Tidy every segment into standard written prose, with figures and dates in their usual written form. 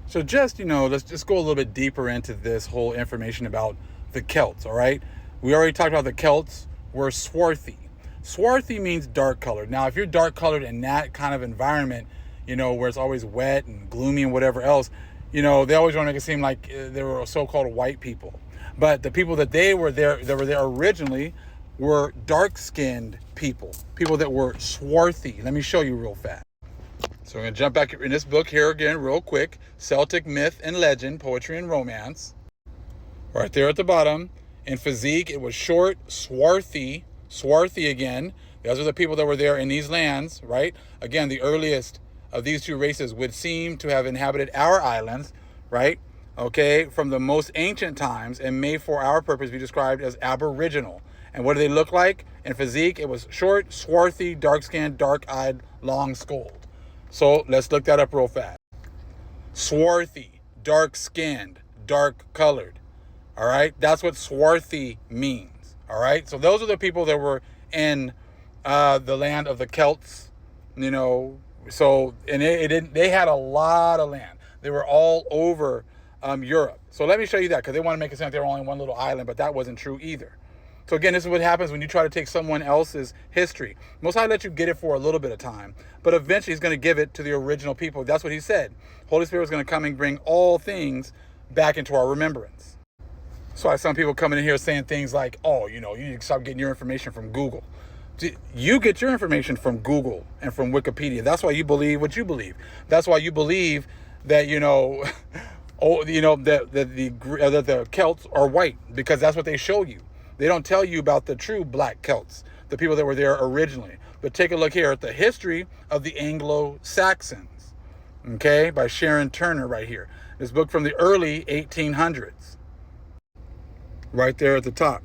So just, let's just go a little bit deeper into this whole information about the Celts, all right? We already talked about the Celts were swarthy. Swarthy means dark colored. Now, if you're dark colored in that kind of environment, where it's always wet and gloomy and whatever else, they always want to make it seem like they were so-called white people. But the people that that were there originally were dark-skinned people that were swarthy. Let me show you real fast. So we're going to jump back in this book here again real quick. Celtic Myth and Legend, Poetry and Romance. Right there at the bottom. In physique, it was short, swarthy again. Those are the people that were there in these lands, right? Again, the earliest of these two races would seem to have inhabited our islands, right? Okay, from the most ancient times, and may for our purpose be described as aboriginal. And what do they look like? In physique, it was short, swarthy, dark-skinned, dark-eyed, long-skulled. So let's look that up real fast. Swarthy, dark-skinned, dark-colored. All right, that's what swarthy means. All right, so those are the people that were in the land of the Celts. So and they had a lot of land. They were all over Europe. So let me show you that, because they want to make it sound like they were only one little island, but that wasn't true either. So again, this is what happens when you try to take someone else's history. Most High let you get it for a little bit of time, but eventually he's going to give it to the original people. That's what he said. Holy Spirit is going to come and bring all things back into our remembrance. So I have some people coming in here saying things like, oh, you need to stop getting your information from Google. You get your information from Google and from Wikipedia. That's why you believe what you believe. That's why you believe that, that the Celts are white, because that's what they show you. They don't tell you about the true black Celts, the people that were there originally. But take a look here at the history of the Anglo-Saxons, okay, by Sharon Turner right here. This book from the early 1800s, right there at the top.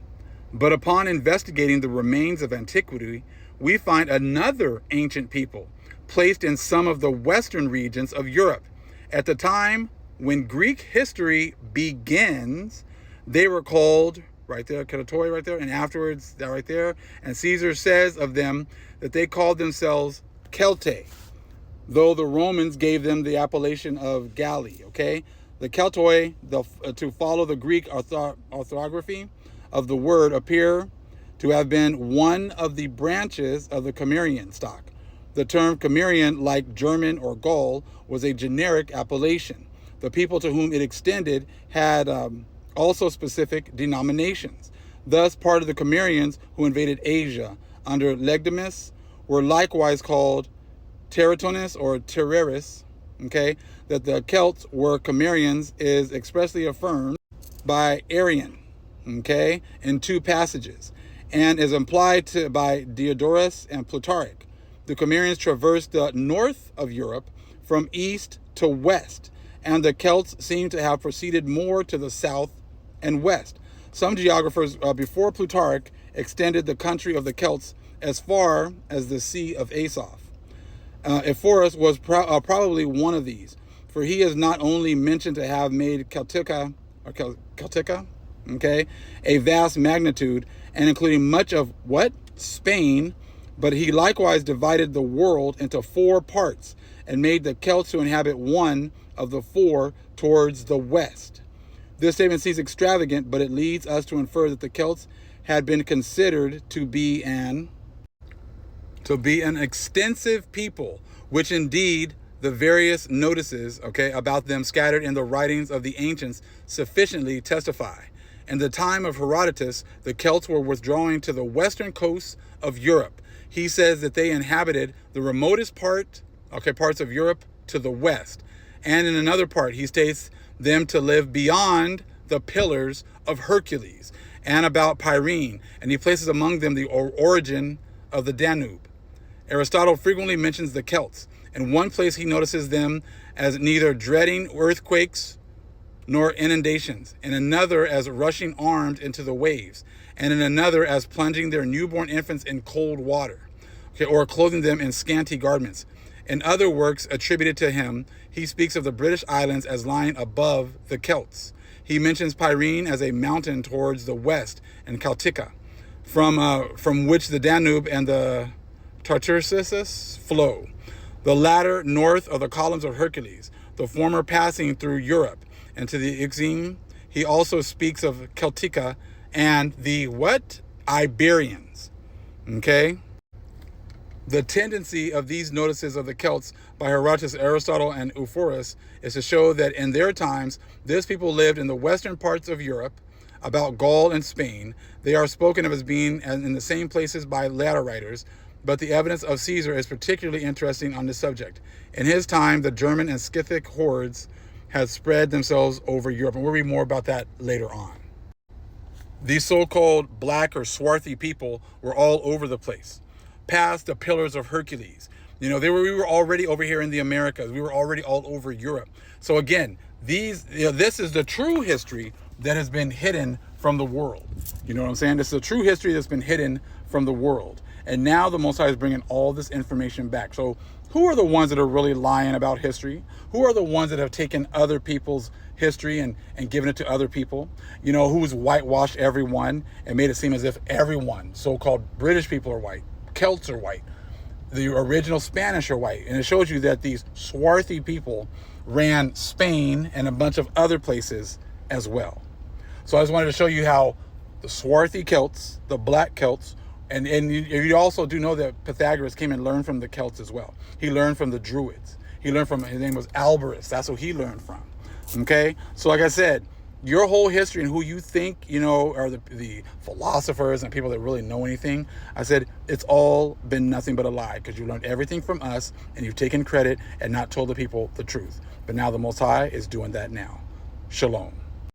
But upon investigating the remains of antiquity, we find another ancient people placed in some of the western regions of Europe. At the time when Greek history begins, they were called, right there, Keratoi right there, and afterwards, that right there. And Caesar says of them that they called themselves Celtae, though the Romans gave them the appellation of Galli, okay? The Keltoi, to follow the Greek orthography of the word, appear to have been one of the branches of the Cimmerian stock. The term Cimmerian, like German or Gaul, was a generic appellation. The people to whom it extended had also specific denominations. Thus, part of the Cimmerians who invaded Asia under Legitimus were likewise called Teratonis or Tereris. Okay, that the Celts were Cimmerians is expressly affirmed by Arrian, okay, in two passages, and is implied by Diodorus and Plutarch. The Cimmerians traversed the north of Europe from east to west, and the Celts seem to have proceeded more to the south and west. Some geographers before Plutarch extended the country of the Celts as far as the Sea of Asoph. Ephorus was probably one of these, for he is not only mentioned to have made Celtica, okay, a vast magnitude, and including much of what? Spain, but he likewise divided the world into 4 parts and made the Celts to inhabit one of the 4 towards the west. This statement seems extravagant, but it leads us to infer that the Celts had been considered to be an extensive people, which indeed the various notices, okay, about them scattered in the writings of the ancients sufficiently testify. In the time of Herodotus, the Celts were withdrawing to the western coast of Europe. He says that they inhabited the remotest parts of Europe to the west. And in another part, he states them to live beyond the Pillars of Hercules and about Pyrene, and he places among them the origin of the Danube. Aristotle frequently mentions the Celts. In one place, he notices them as neither dreading earthquakes nor inundations, in another as rushing armed into the waves, and in another as plunging their newborn infants in cold water, okay, or clothing them in scanty garments. In other works attributed to him, he speaks of the British Islands as lying above the Celts. He mentions Pyrene as a mountain towards the west, and Celtica, from which the Danube and the Tartessus flow. The latter north of the columns of Hercules, the former passing through Europe and to the Euxine. He also speaks of Celtica and the what? Iberians. Okay? The tendency of these notices of the Celts by Herodotus, Aristotle, and Ephorus is to show that in their times, this people lived in the western parts of Europe, about Gaul and Spain. They are spoken of as being in the same places by later writers, but the evidence of Caesar is particularly interesting on this subject. In his time, the German and Scythic hordes had spread themselves over Europe, and we'll read more about that later on. These so-called black or swarthy people were all over the place, past the Pillars of Hercules. We were already over here in the Americas. We were already all over Europe. So again, this is the true history that has been hidden from the world. You know what I'm saying? This is the true history that's been hidden from the world. And now the Most High is bringing all this information back. So who are the ones that are really lying about history? Who are the ones that have taken other people's history and given it to other people? Who's whitewashed everyone and made it seem as if everyone, so-called British people, are white. Celts are white. The original Spanish are white. And it shows you that these swarthy people ran Spain and a bunch of other places as well. So I just wanted to show you how the swarthy Celts, the black Celts, and you also do know that Pythagoras came and learned from the Celts as well. He learned from the Druids. He learned from, his name was Alberus. That's who he learned from. Okay? So like I said, your whole history and who you think, are the philosophers and people that really know anything, I said, it's all been nothing but a lie, because you learned everything from us and you've taken credit and not told the people the truth. But now the Most High is doing that now. Shalom.